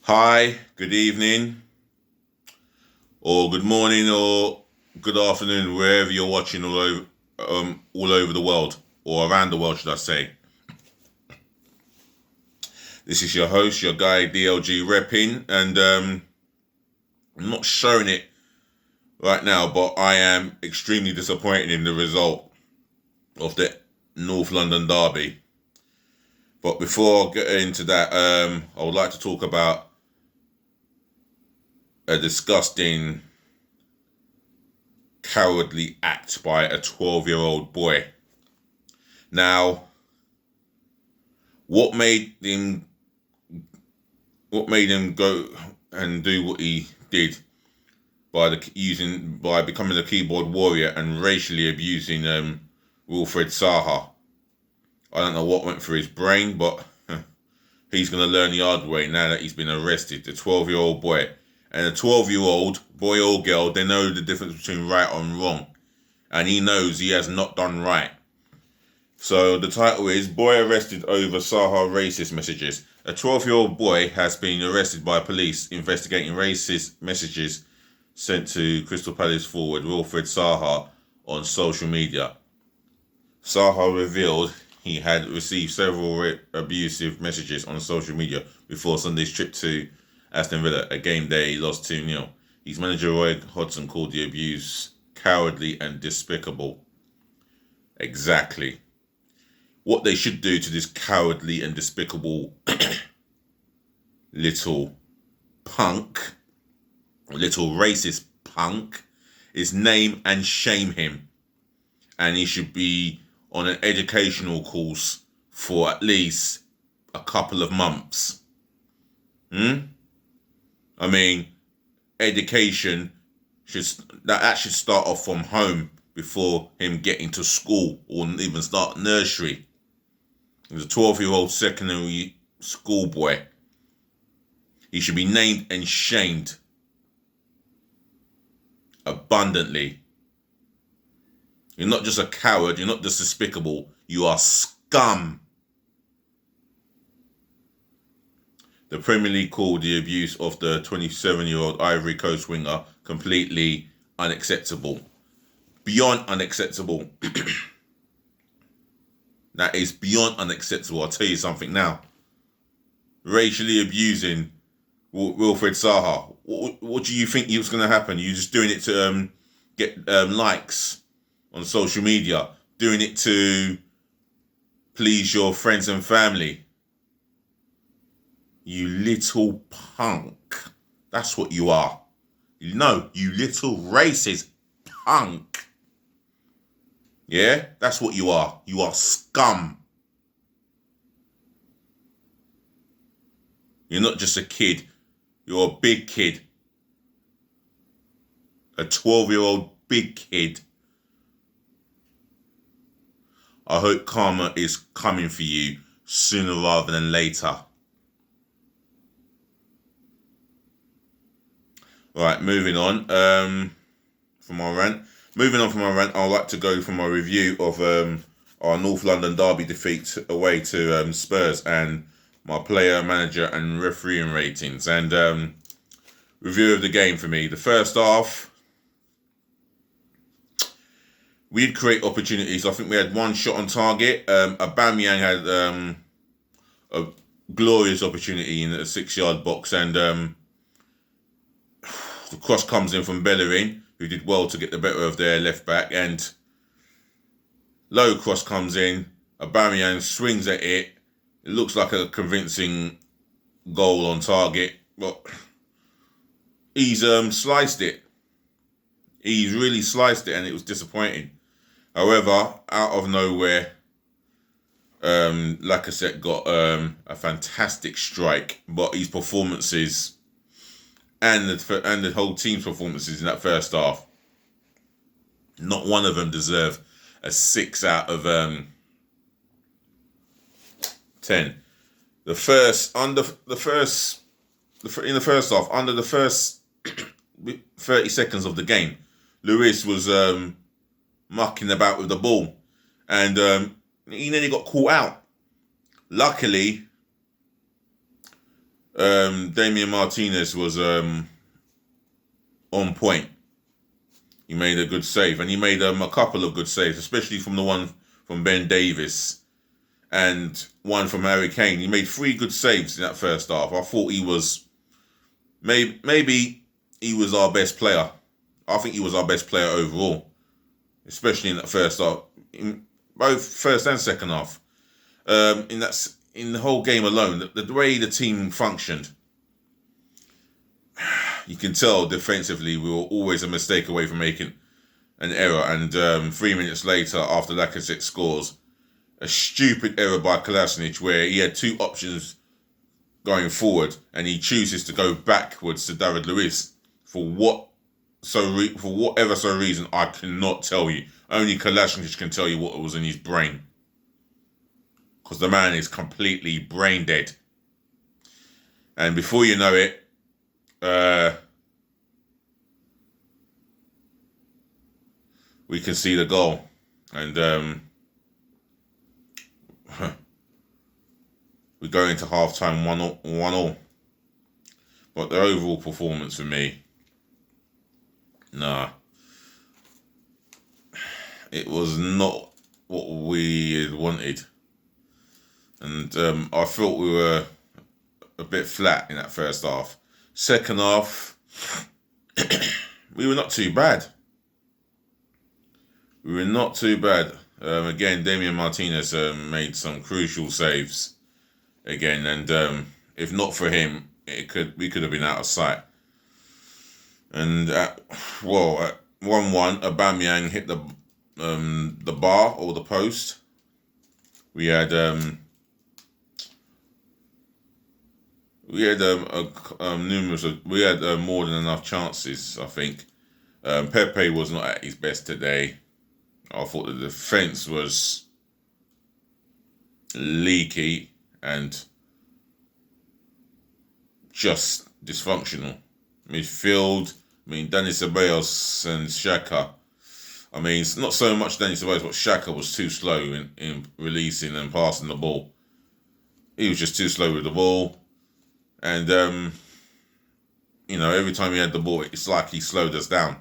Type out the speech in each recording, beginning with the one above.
Hi, good evening, or good morning, or good afternoon, wherever you're watching all over the world, or around the world, should I say. This is your host, your guy DLG Reppin, and I'm not showing it right now, but I am extremely disappointed in the result of the North London derby. But before I get into that, I would like to talk about a disgusting, cowardly act by a 12-year-old boy. Now, what made him go and do what he did by becoming a keyboard warrior and racially abusing Wilfred Saha? I don't know what went through his brain, but he's going to learn the hard way now that he's been arrested. The 12-year-old boy. And a 12-year-old, boy or girl, they know the difference between right and wrong. And he knows he has not done right. So the title is Boy Arrested Over Saha Racist Messages. A 12-year-old boy has been arrested by police investigating racist messages sent to Crystal Palace forward Wilfred Saha on social media. Saha revealed he had received several abusive messages on social media before Sunday's trip to Aston Villa, a game day he lost 2-0. His manager Roy Hodgson called the abuse cowardly and despicable. Exactly. What they should do to this cowardly and despicable little punk, little racist punk, is name and shame him. And he should be on an educational course for at least a couple of months. I mean, education should start off from home before him getting to school or even start nursery. He's a 12-year-old secondary school boy. He should be named and shamed abundantly. You're not just a coward, you're not just despicable, you are scum. The Premier League called the abuse of the 27-year-old Ivory Coast winger completely unacceptable. Beyond unacceptable. That is beyond unacceptable. I'll tell you something now. Racially abusing Wilfred Saha. What do you think was going to happen? You're just doing it to get likes on social media. Doing it to please your friends and family. You little punk. That's what you are. No, you little racist punk. Yeah, that's what you are. You are scum. You're not just a kid. You're a big kid. A 12-year-old big kid. I hope karma is coming for you sooner rather than later. Right, moving on from my rant. I'd like to go for my review of our North London derby defeat away to Spurs and my player, manager and refereeing ratings. And review of the game for me. The first half, we did create opportunities. I think we had one shot on target. Aubameyang had a glorious opportunity in the 6-yard box, and the cross comes in from Bellerin, who did well to get the better of their left back, and low cross comes in. Aubameyang swings at it. It looks like a convincing goal on target, but he's sliced it. He's really sliced it, and it was disappointing. However, out of nowhere, Lacazette got a fantastic strike, but his performances and the whole team's performances in that first half, not one of them deserve a 6 out of 10. In the first half, under the first 30 seconds of the game, Lewis was mucking about with the ball, and he nearly got caught out. Luckily, Damian Martinez was on point. He made a good save, and he made a couple of good saves, especially from the one from Ben Davis and one from Harry Kane. He made 3 good saves in that first half. I thought he was maybe he was our best player. I think he was our best player overall, especially in that first half, in both first and second half. In the whole game alone, the way the team functioned, you can tell defensively we were always a mistake away from making an error. And 3 minutes later, after Lacazette scores, a stupid error by Kolasinac where he had 2 options going forward and he chooses to go backwards to David Luiz for whatever reason I cannot tell you. Only Kolasinac can tell you what was in his brain, because the man is completely brain dead. And before you know it, we can see the goal. And we go into half-time 1-1. But the overall performance for me, nah. It was not what we had wanted. And I thought we were a bit flat in that first half. Second half, we were not too bad. Again, Damian Martinez made some crucial saves again, and if not for him, we could have been out of sight. And at 1-1, Aubameyang hit the bar or the post. We had more than enough chances, I think. Pepe was not at his best today. I thought the defence was leaky and just dysfunctional. Midfield, Denis Ceballos and Xhaka. It's not so much Denis Ceballos, but Xhaka was too slow in releasing and passing the ball. He was just too slow with the ball. And, every time he had the ball, it's like he slowed us down.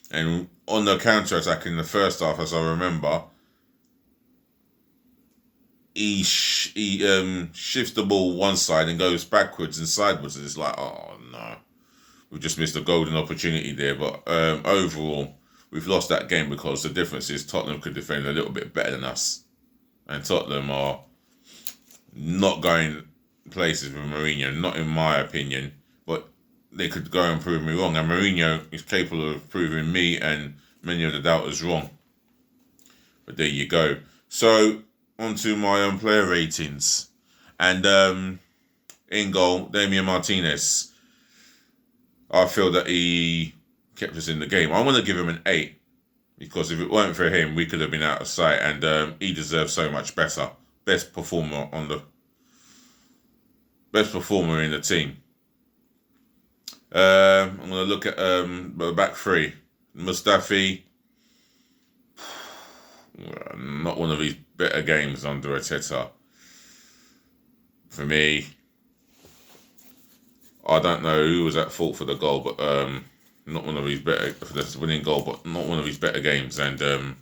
And on the counter-attack in the first half, as I remember, he shifts the ball one side and goes backwards and sideways. And it's like, oh, no. We just missed a golden opportunity there. But overall, we've lost that game because the difference is Tottenham could defend a little bit better than us. And Tottenham are not going places with Mourinho, not in my opinion, but they could go and prove me wrong. And Mourinho is capable of proving me and many of the doubters wrong. But there you go. So, on to my own player ratings. And in goal, Damian Martinez. I feel that he kept us in the game. I want to give him an 8. Because if it weren't for him, we could have been out of sight. And he deserves so much better. Best performer in the team. I'm going to look at the back 3. Mustafi, not one of his better games under Arteta. For me, I don't know who was at fault for the goal, but not one of his better, for the winning goal, but not one of his better games. And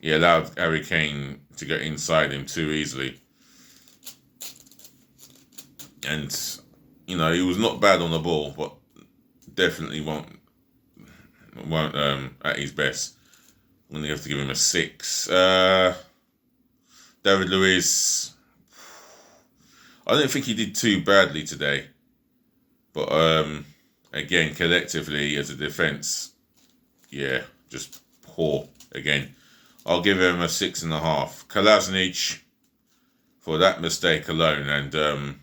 he allowed Harry Kane to get inside him too easily. And, he was not bad on the ball, but definitely won't at his best. I'm going to have to give him a 6. David Luiz, I don't think he did too badly today. But again, collectively as a defence, just poor again. I'll give him a 6.5. Kolasinac for that mistake alone, and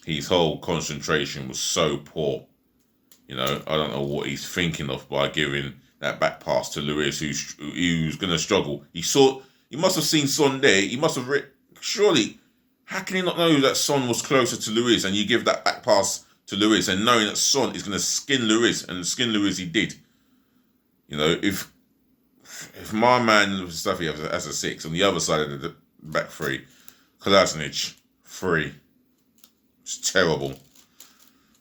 his whole concentration was so poor. I don't know what he's thinking of by giving that back pass to Luiz, who's going to struggle. He must have seen Son there. He must have surely. How can he not know that Son was closer to Luiz, and you give that back pass to Luiz, and knowing that Son is going to skin Luiz, and skin Luiz he did. If my man Mustafi has a 6 on the other side of the back 3, Kolasinac, 3. It's terrible.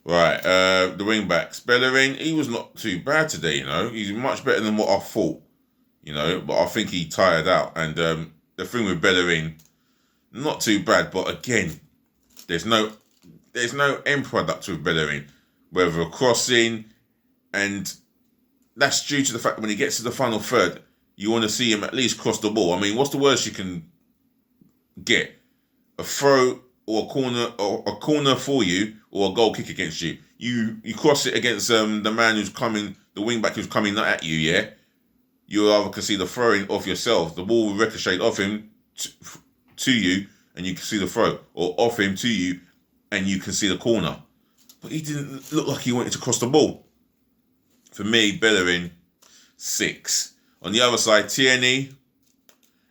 Right, the wing backs. Bellerin, he was not too bad today, He's much better than what I thought, But I think he tired out. And the thing with Bellerin, not too bad, but again, there's no end product with Bellerin. Whether a crossing, and that's due to the fact that when he gets to the final third, you want to see him at least cross the ball. I mean, what's the worst you can get? A throw or a corner for you, or a goal kick against you. You cross it against the man who's coming, the wing back who's coming at you. Yeah, you either can see the throwing off yourself. The ball will ricochet off him to you, and you can see the throw, or off him to you, and you can see the corner. But he didn't look like he wanted to cross the ball. For me, Bellerin, 6. On the other side, Tierney,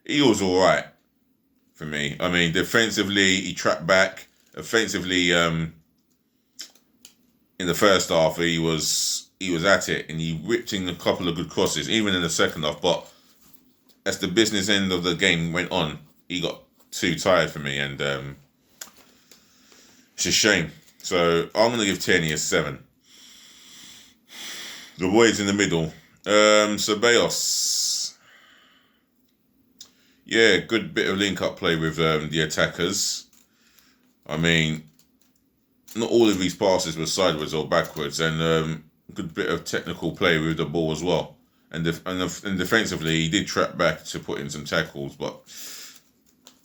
he was all right for me. I mean, defensively, he trapped back. Offensively, in the first half, he was at it, and he whipped in a couple of good crosses, even in the second half. But as the business end of the game went on, he got too tired for me, and it's a shame. So I'm going to give Tierney a 7. The boys in the middle. Ceballos. Yeah, good bit of link-up play with the attackers. I mean, not all of these passes were sideways or backwards, and good bit of technical play with the ball as well. And defensively, he did trap back to put in some tackles, but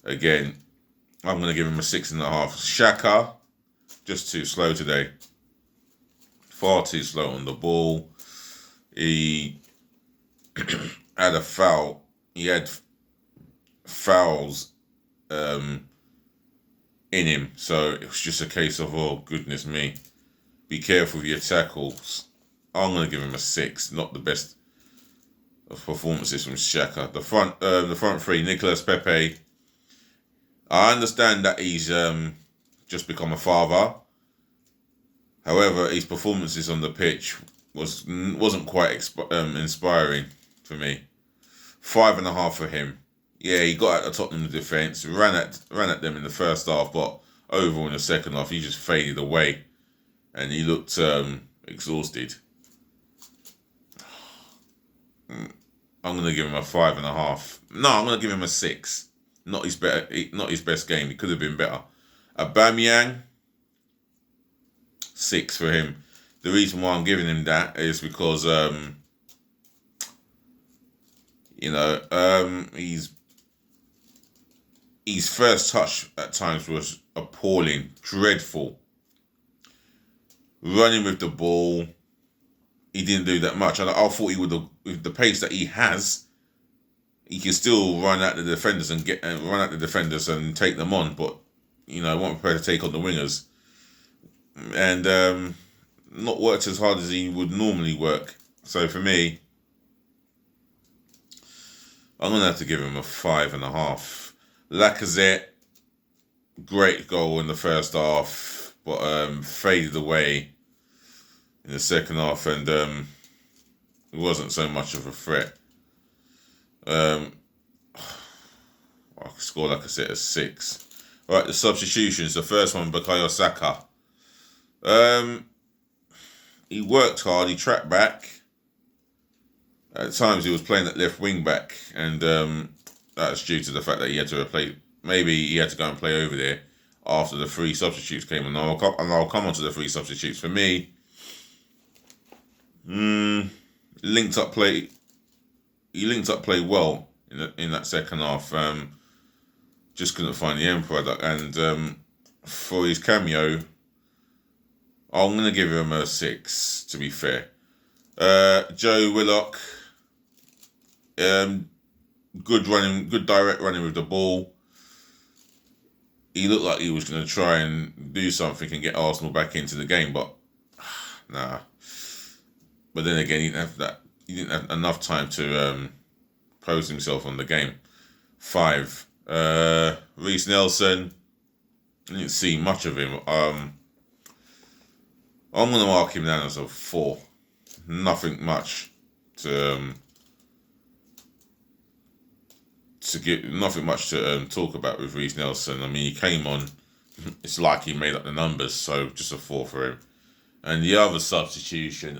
again, I'm going to give him a 6.5. Xhaka, just too slow today. Far too slow on the ball. He had a foul. He had fouls in him. So it was just a case of, oh, goodness me. Be careful with your tackles. I'm going to give him a 6. Not the best of performances from Xhaka. The front three, Nicolas Pepe. I understand that he's just become a father. However, his performances on the pitch wasn't quite inspiring for me. 5.5 for him. Yeah, he got at the Tottenham defence, ran at them in the first half, but overall in the second half, he just faded away, and he looked exhausted. I'm going to give him a 5.5. No, I'm going to give him a 6. Not his best game. He could have been better. Aubameyang, 6 for him. The reason why I'm giving him that is because his first touch at times was appalling, dreadful. Running with the ball, he didn't do that much. I thought he would have, with the pace that he has, he can still run at the defenders and take them on. But wasn't prepared to take on the wingers, and not worked as hard as he would normally work. So for me, I'm going to have to give him a 5.5. Lacazette, great goal in the first half, but faded away in the second half, and it wasn't so much of a threat. I could score Lacazette a 6. Right, the substitutions. The first one, Bukayo Saka. He worked hard. He tracked back. At times, he was playing at left wing back, and that's due to the fact that he had to replace. Maybe he had to go and play over there after the 3 substitutes came, and I'll come on to the 3 substitutes. For me, linked up play. He linked up play well in that second half. Just couldn't find the end product, and for his cameo, I'm going to give him a 6, to be fair. Joe Willock, good direct running with the ball. He looked like he was going to try and do something and get Arsenal back into the game, but nah. But then again, he didn't have enough time to pose himself on the game. 5. Reece Nelson, I didn't see much of him. I'm going to mark him down as a 4. Nothing much to to get nothing much to talk about with Reece Nelson. I mean, he came on. It's like he made up the numbers, so just a 4 for him. And the other substitution,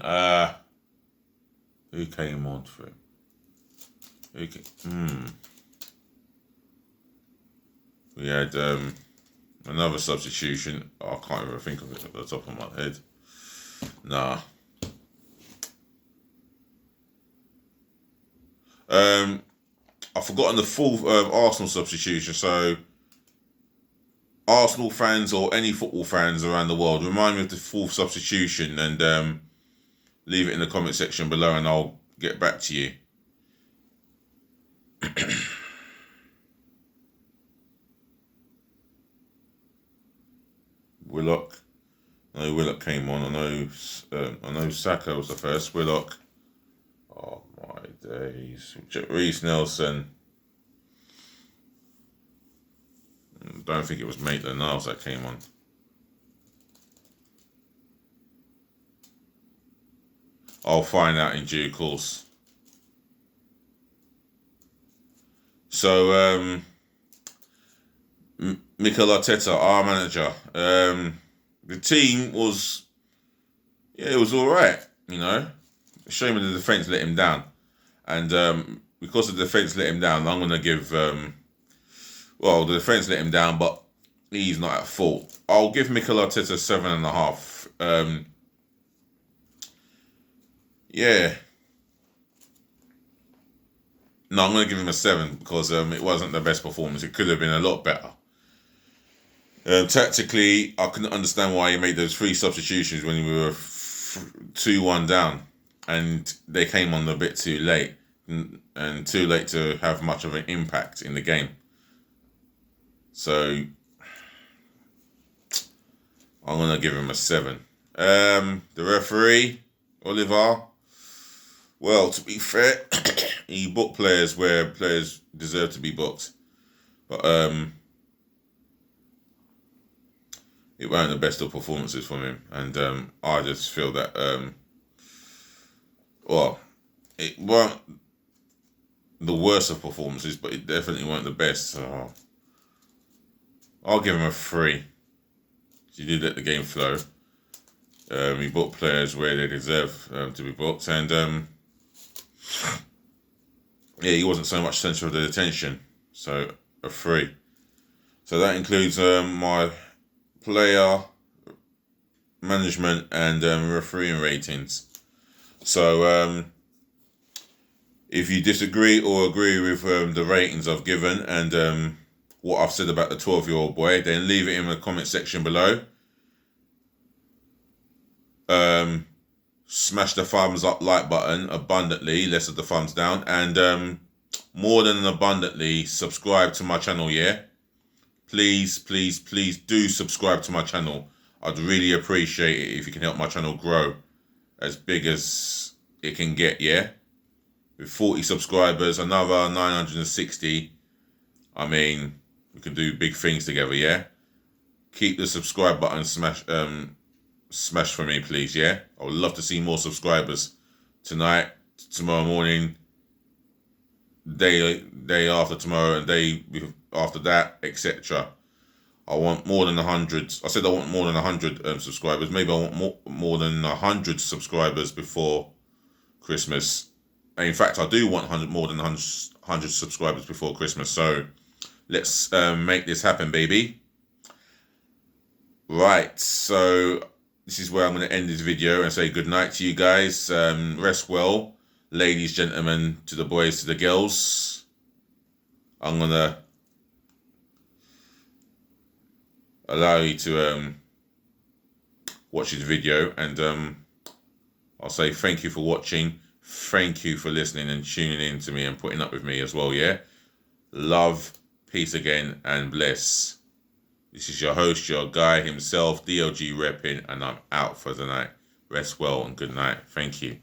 who came on for him? We had another substitution. I can't even think of it at the top of my head. Nah. I've forgotten the full Arsenal substitution, so Arsenal fans or any football fans around the world, remind me of the full substitution and leave it in the comment section below and I'll get back to you. Willock. No, Willock came on. I know Saka was the first. Willock. Oh my days. Reece Nelson. Don't think it was Maitland-Niles that came on. I'll find out in due course. So, Mikel Arteta, our manager. The team was, it was all right, you know. Shame the defence let him down. And because the defence let him down, I'm going to give, the defence let him down, but he's not at fault. I'll give Mikel Arteta 7.5. Yeah. No, I'm going to give him a 7 because it wasn't the best performance. It could have been a lot better. Tactically, I couldn't understand why he made those 3 substitutions when we were 2-1 down. And they came on a bit too late. And too late to have much of an impact in the game. So, I'm going to give him a 7. The referee, Oliver. Well, to be fair, he booked players where players deserve to be booked. But it weren't the best of performances from him. And I just feel that, it weren't the worst of performances, but it definitely weren't the best. So I'll give him a 3. He did let the game flow. He booked players where they deserve to be booked. And he wasn't so much centre of the attention. So a 3. So that includes my player, management, and refereeing ratings. So if you disagree or agree with the ratings I've given and what I've said about the 12-year-old boy, then leave it in the comment section below. Smash the thumbs up like button abundantly, less of the thumbs down, and more than abundantly subscribe to my channel, yeah? Please, please, please do subscribe to my channel. I'd really appreciate it if you can help my channel grow as big as it can get, yeah? With 40 subscribers, another 960, I mean, we can do big things together, yeah? Keep the subscribe button smash for me, please, yeah? I would love to see more subscribers tonight, tomorrow morning, day after tomorrow, and day after that, etc. I want more than 100. I said I want more than 100 subscribers. Maybe I want more than 100 subscribers before Christmas. And in fact, I do want more than 100 subscribers before Christmas. So let's make this happen, baby. Right, so this is where I'm going to end this video and say good night to you guys. Rest well, ladies, gentlemen, to the boys, to the girls. I'm going to allow you to watch this video, and I'll say thank you for watching. Thank you for listening and tuning in to me and putting up with me as well, yeah? Love, peace again, and bless. This is your host, your guy himself, DLG Reppin, and I'm out for the night. Rest well and good night. Thank you.